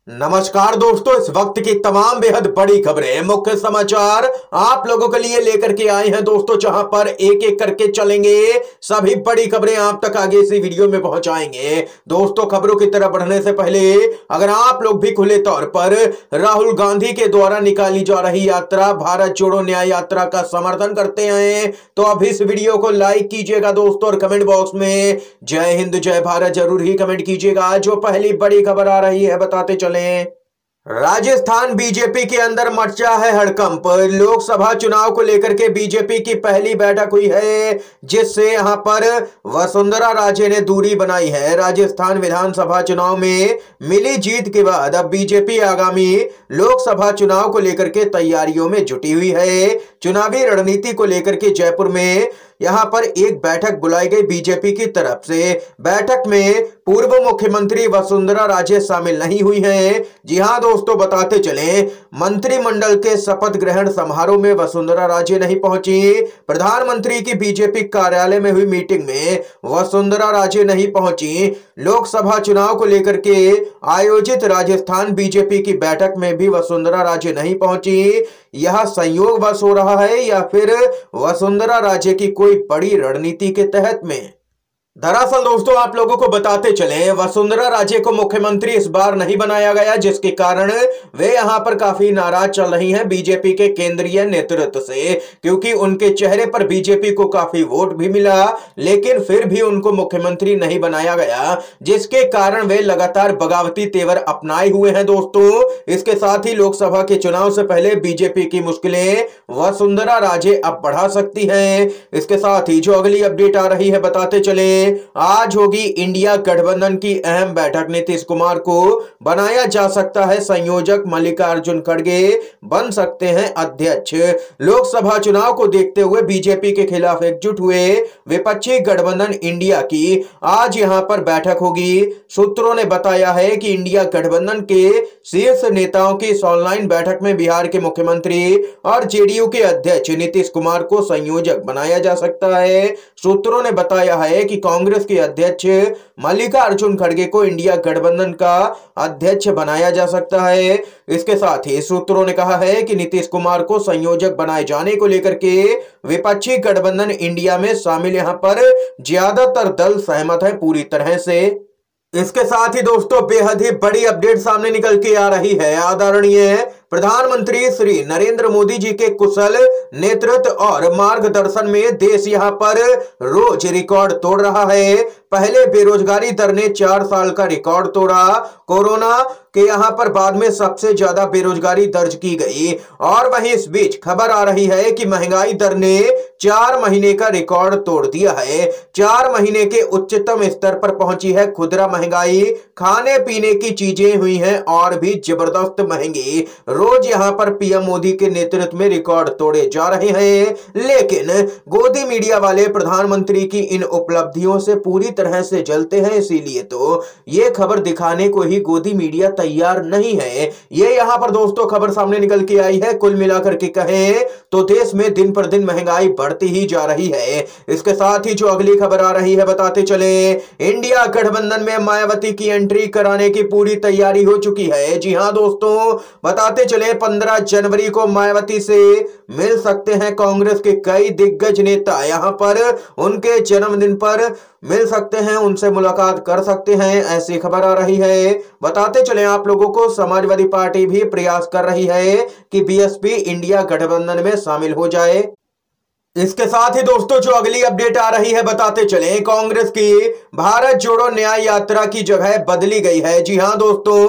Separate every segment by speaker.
Speaker 1: नमस्कार दोस्तों, इस वक्त की तमाम बेहद बड़ी खबरें, मुख्य समाचार आप लोगों के लिए लेकर के आए हैं दोस्तों, जहां पर एक एक करके चलेंगे। सभी बड़ी खबरें आप तक आगे इसी वीडियो में पहुंचाएंगे। दोस्तों, खबरों की तरफ बढ़ने से पहले अगर आप लोग भी खुले तौर पर राहुल गांधी के द्वारा निकाली जा रही यात्रा भारत जोड़ो न्याय यात्रा का समर्थन करते हैं तो अब इस वीडियो को लाइक कीजिएगा दोस्तों, और कमेंट बॉक्स में जय हिंद जय भारत जरूर ही कमेंट कीजिएगा। जो पहली बड़ी खबर आ रही है बताते चले। राजस्थान बीजेपी के अंदर मचा है हड़कंप। लोकसभा चुनाव को लेकर के बीजेपी की पहली बैठक हुई है, जिससे यहां पर वसुंधरा राजे ने दूरी बनाई है। राजस्थान विधानसभा चुनाव में मिली जीत के बाद अब बीजेपी आगामी लोकसभा चुनाव को लेकर के तैयारियों में जुटी हुई है। चुनावी रणनीति को लेकर के जयपुर में यहां पर एक बैठक बुलाई गई बीजेपी की तरफ से। बैठक में पूर्व मुख्यमंत्री वसुंधरा राजे शामिल नहीं हुई हैं। जी हां दोस्तों, बताते चले मंत्रिमंडल के शपथ ग्रहण समारोह में वसुंधरा राजे नहीं पहुंची। प्रधानमंत्री की बीजेपी कार्यालय में हुई मीटिंग में वसुंधरा राजे नहीं पहुंची। लोकसभा चुनाव को लेकर के आयोजित राजस्थान बीजेपी की बैठक में भी वसुंधरा राजे नहीं पहुंची। यह संयोगवश हो रहा है या फिर वसुंधरा राजे की कोई बड़ी रणनीति के तहत में? दरअसल दोस्तों, आप लोगों को बताते चले वसुंधरा राजे को मुख्यमंत्री इस बार नहीं बनाया गया, जिसके कारण वे यहां पर काफी नाराज चल रही हैं बीजेपी के केंद्रीय नेतृत्व से, क्योंकि उनके चेहरे पर बीजेपी को काफी वोट भी मिला, लेकिन फिर भी उनको मुख्यमंत्री नहीं बनाया गया, जिसके कारण वे लगातार बगावती तेवर अपनाए हुए हैं दोस्तों। इसके साथ ही लोकसभा के चुनाव से पहले बीजेपी की मुश्किलें वसुंधरा राजे अब बढ़ा सकती हैं। इसके साथ ही जो अगली अपडेट आ रही है बताते चले, आज होगी इंडिया गठबंधन की अहम बैठक। नीतीश कुमार को बनाया जा सकता है संयोजक, मल्लिकार्जुन खड़गे बन सकते हैं अध्यक्ष। लोकसभा चुनाव को देखते हुए बीजेपी के खिलाफ एकजुट हुए विपक्षी गठबंधन इंडिया की आज यहां पर बैठक होगी। सूत्रों ने बताया है कि इंडिया गठबंधन के शीर्ष नेताओं की इस ऑनलाइन बैठक में बिहार के मुख्यमंत्री और जेडीयू के अध्यक्ष नीतीश कुमार को संयोजक बनाया जा सकता है। सूत्रों ने बताया है कि कांग्रेस के अध्यक्ष मल्लिकार्जुन खड़गे को इंडिया गठबंधन का अध्यक्ष बनाया जा सकता है। इसके साथ ही सूत्रों ने कहा है कि नीतीश कुमार को संयोजक बनाए जाने को लेकर के विपक्षी गठबंधन इंडिया में शामिल यहां पर ज्यादातर दल सहमत है पूरी तरह से। इसके साथ ही दोस्तों, बेहद ही बड़ी अपडेट सामने निकल के आ रही है। आदरणीय प्रधानमंत्री श्री नरेंद्र मोदी जी के कुशल नेतृत्व और मार्गदर्शन में देश यहां पर रोज रिकॉर्ड तोड़ रहा है। पहले बेरोजगारी दर ने 4 साल का रिकॉर्ड तोड़ा। कोरोना के यहां पर बाद में सबसे ज्यादा बेरोजगारी दर्ज की गई, और वहीं इस बीच खबर आ रही है कि महंगाई दर ने 4 महीने का रिकॉर्ड तोड़ दिया है। 4 महीने के उच्चतम स्तर पर पहुंची है खुदरा महंगाई। खाने पीने की चीजें हुई हैं और भी जबरदस्त महंगी। रोज यहां पर पीएम मोदी के नेतृत्व में रिकॉर्ड तोड़े जा रहे हैं, लेकिन गोदी मीडिया वाले प्रधानमंत्री की इन उपलब्धियों से पूरी तरह से जलते हैं। इसीलिए तो ये खबर दिखाने को ही गोदी मीडिया तैयार नहीं है। ये यहां पर दोस्तों खबर सामने निकल के आई है। कुल मिलाकर के कहें तो देश में दिन पर दिन महंगाई बढ़ती ही जा रही है। इसके साथ ही जो अगली खबर आ रही है बताते चले, इंडिया गठबंधन में मायावती की एंट्री कराने की पूरी तैयारी हो चुकी है। जी हां दोस्तों, बताते चले 15 जनवरी को मायावती से मिल सकते हैं कांग्रेस के कई दिग्गज नेता। यहां पर उनके जन्मदिन पर मिल सकते हैं, उनसे मुलाकात कर सकते हैं, ऐसी खबर आ रही है। बताते चले आप लोगों को, समाजवादी पार्टी भी प्रयास कर रही है कि बीएसपी इंडिया गठबंधन में शामिल हो जाए। इसके साथ ही दोस्तों जो अगली अपडेट आ रही है बताते चले, कांग्रेस की भारत जोड़ो न्याय यात्रा की जगह बदली गई है। जी हां दोस्तों,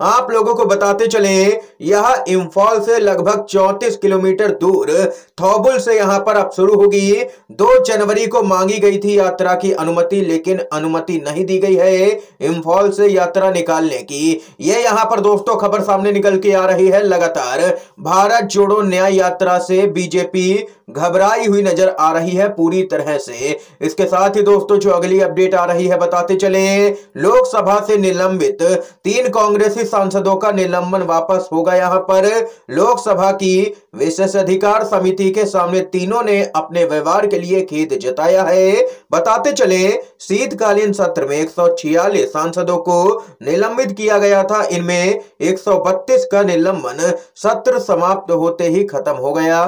Speaker 1: आप लोगों को बताते चले, यह इंफॉल से लगभग 34 किलोमीटर दूर थौबुल से यहां पर अब शुरू होगी। 2 जनवरी को मांगी गई थी यात्रा की अनुमति, लेकिन अनुमति नहीं दी गई है इंफॉल से यात्रा निकालने की। यह यहां पर दोस्तों खबर सामने निकल के आ रही है। लगातार भारत जोड़ो न्याय यात्रा से बीजेपी घबराई हुई नजर आ रही है पूरी तरह से। इसके साथ ही दोस्तों जो अगली अपडेट आ रही है बताते चले, लोकसभा से निलंबित 3 कांग्रेसी सांसदों का निलंबन वापस होगा। यहाँ पर लोकसभा की विशेषाधिकार समिति के सामने तीनों ने अपने व्यवहार के लिए खेद जताया है। बताते चले, शीतकालीन सत्र में 146 सांसदों को निलंबित किया गया था। इनमें 132 का निलंबन सत्र समाप्त होते ही खत्म हो गया।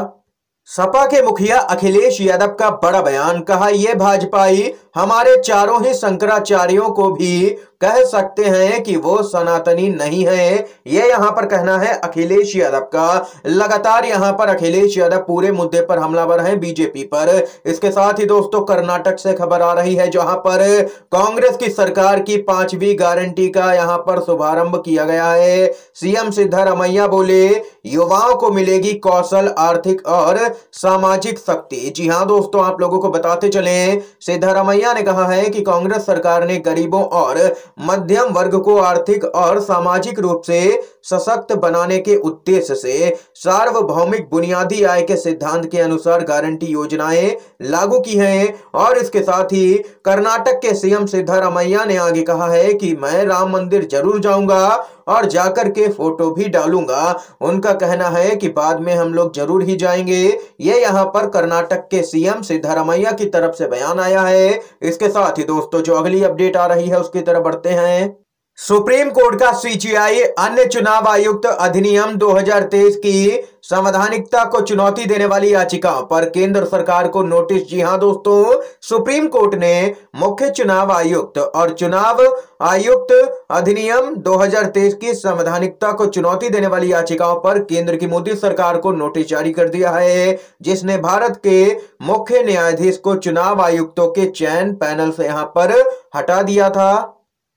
Speaker 1: सपा के मुखिया अखिलेश यादव का बड़ा बयान, कहा ये भाजपाई हमारे चारों ही शंकराचार्यों को भी कह सकते हैं कि वो सनातनी नहीं है। ये यहां पर कहना है अखिलेश यादव का। लगातार यहां पर अखिलेश यादव पूरे मुद्दे पर हमलावर हैं बीजेपी पर। इसके साथ ही दोस्तों कर्नाटक से खबर आ रही है, जहां पर कांग्रेस की सरकार की 5वीं गारंटी का यहां पर शुभारंभ किया गया है। सीएम सिद्धारमैया बोले, युवाओं को मिलेगी कौशल, आर्थिक और सामाजिक शक्ति। जी हां दोस्तों, आप लोगों को बताते चले, सिद्धारमैया ने कहा है कि कांग्रेस सरकार ने गरीबों और मध्यम वर्ग को आर्थिक और सामाजिक रूप से सशक्त बनाने के उद्देश्य से सार्वभौमिक बुनियादी आय के सिद्धांत के अनुसार गारंटी योजनाएं लागू की हैं। और इसके साथ ही कर्नाटक के सीएम सिद्धारमैया ने आगे कहा है कि मैं राम मंदिर जरूर जाऊंगा और जाकर के फोटो भी डालूंगा। उनका कहना है कि बाद में हम लोग जरूर ही जाएंगे। ये यहाँ पर कर्नाटक के सीएम सिद्धारमैया की तरफ से बयान आया है। इसके साथ ही दोस्तों जो अगली अपडेट आ रही है उसकी तरफ बढ़ते हैं। सुप्रीम कोर्ट का सीजीआई अन्य चुनाव आयुक्त अधिनियम 2023 की संवैधानिकता को चुनौती देने वाली याचिकाओं पर केंद्र सरकार को नोटिस। जी हां दोस्तों, सुप्रीम कोर्ट ने मुख्य चुनाव आयुक्त और चुनाव आयुक्त अधिनियम 2023 की संवैधानिकता को चुनौती देने वाली याचिकाओं पर केंद्र की मोदी सरकार को नोटिस जारी कर दिया है, जिसने भारत के मुख्य न्यायाधीश को चुनाव आयुक्तों के चयन पैनल से यहां पर हटा दिया था।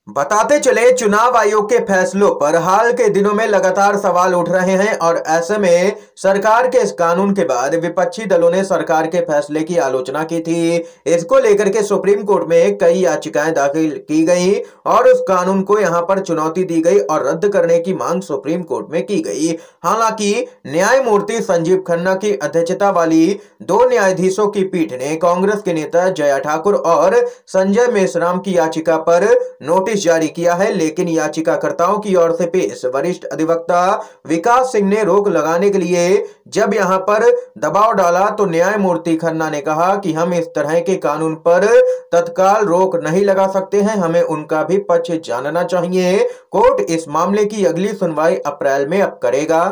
Speaker 1: बताते चले, चुनाव आयोग के फैसलों पर हाल के दिनों में लगातार सवाल उठ रहे हैं और ऐसे में सरकार के इस कानून के बाद विपक्षी दलों ने सरकार के फैसले की आलोचना की थी। इसको लेकर के सुप्रीम कोर्ट में कई याचिकाएं दाखिल की गई और उस कानून को यहां पर चुनौती दी गई और रद्द करने की मांग सुप्रीम कोर्ट में की गई। हालांकि न्यायमूर्ति संजीव खन्ना की अध्यक्षता वाली 2 न्यायाधीशों की पीठ ने कांग्रेस के नेता जया ठाकुर और संजय मेश्राम की याचिका पर नोटिस जारी किया है, लेकिन याचिकाकर्ताओं की ओर से पेश वरिष्ठ अधिवक्ता विकास सिंह ने रोक लगाने के लिए जब यहां पर दबाव डाला तो न्यायमूर्ति खन्ना ने कहा कि हम इस तरह के कानून पर तत्काल रोक नहीं लगा सकते हैं, हमें उनका भी पक्ष जानना चाहिए। कोर्ट इस मामले की अगली सुनवाई अप्रैल में अब करेगा।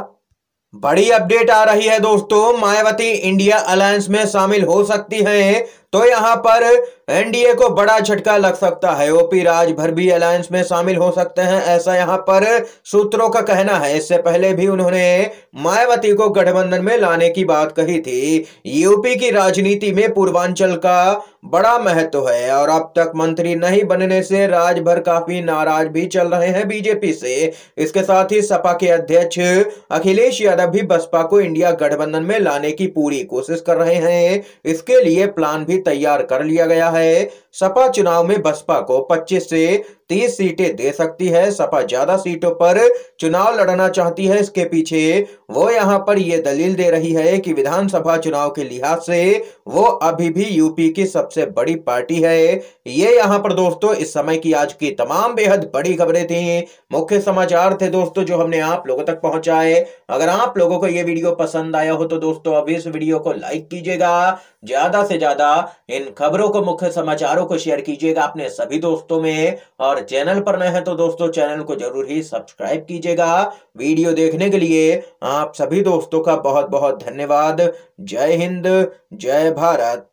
Speaker 1: बड़ी अपडेट आ रही है दोस्तों, मायावती इंडिया अलायंस में शामिल हो सकती हैं, तो यहां पर एनडीए को बड़ा झटका लग सकता है। ओपी राजभर भी अलायंस में शामिल हो सकते हैं, ऐसा यहां पर सूत्रों का कहना है। इससे पहले भी उन्होंने मायावती को गठबंधन में लाने की बात कही थी। यूपी की राजनीति में पूर्वांचल का बड़ा महत्व है और अब तक मंत्री नहीं बनने से राजभर काफी नाराज भी चल रहे हैं बीजेपी से। इसके साथ ही सपा के अध्यक्ष अखिलेश यादव भी बसपा को इंडिया गठबंधन में लाने की पूरी कोशिश कर रहे हैं। इसके लिए प्लान भी तैयार कर लिया गया है। सपा चुनाव में बसपा को 25 से 30 सीटें दे सकती है। सपा ज्यादा सीटों पर चुनाव लड़ना चाहती है। इसके पीछे वो यहां पर यह दलील दे रही है कि विधानसभा चुनाव के लिहाज से वो अभी भी यूपी की सबसे बड़ी पार्टी है। ये यहां पर दोस्तों इस समय की आज की तमाम बेहद बड़ी खबरें थी, मुख्य समाचार थे दोस्तों जो हमने आप लोगों तक पहुंचाए। अगर आप लोगों को ये वीडियो पसंद आया हो तो दोस्तों अब इस वीडियो को लाइक कीजिएगा, ज्यादा से ज्यादा इन खबरों को, मुख्य समाचारों को शेयर कीजिएगा अपने सभी दोस्तों में, और चैनल पर नए हैं तो दोस्तों चैनल को जरूर ही सब्सक्राइब कीजिएगा। वीडियो देखने के लिए आप सभी दोस्तों का बहुत बहुत धन्यवाद। जय हिंद, जय भारत।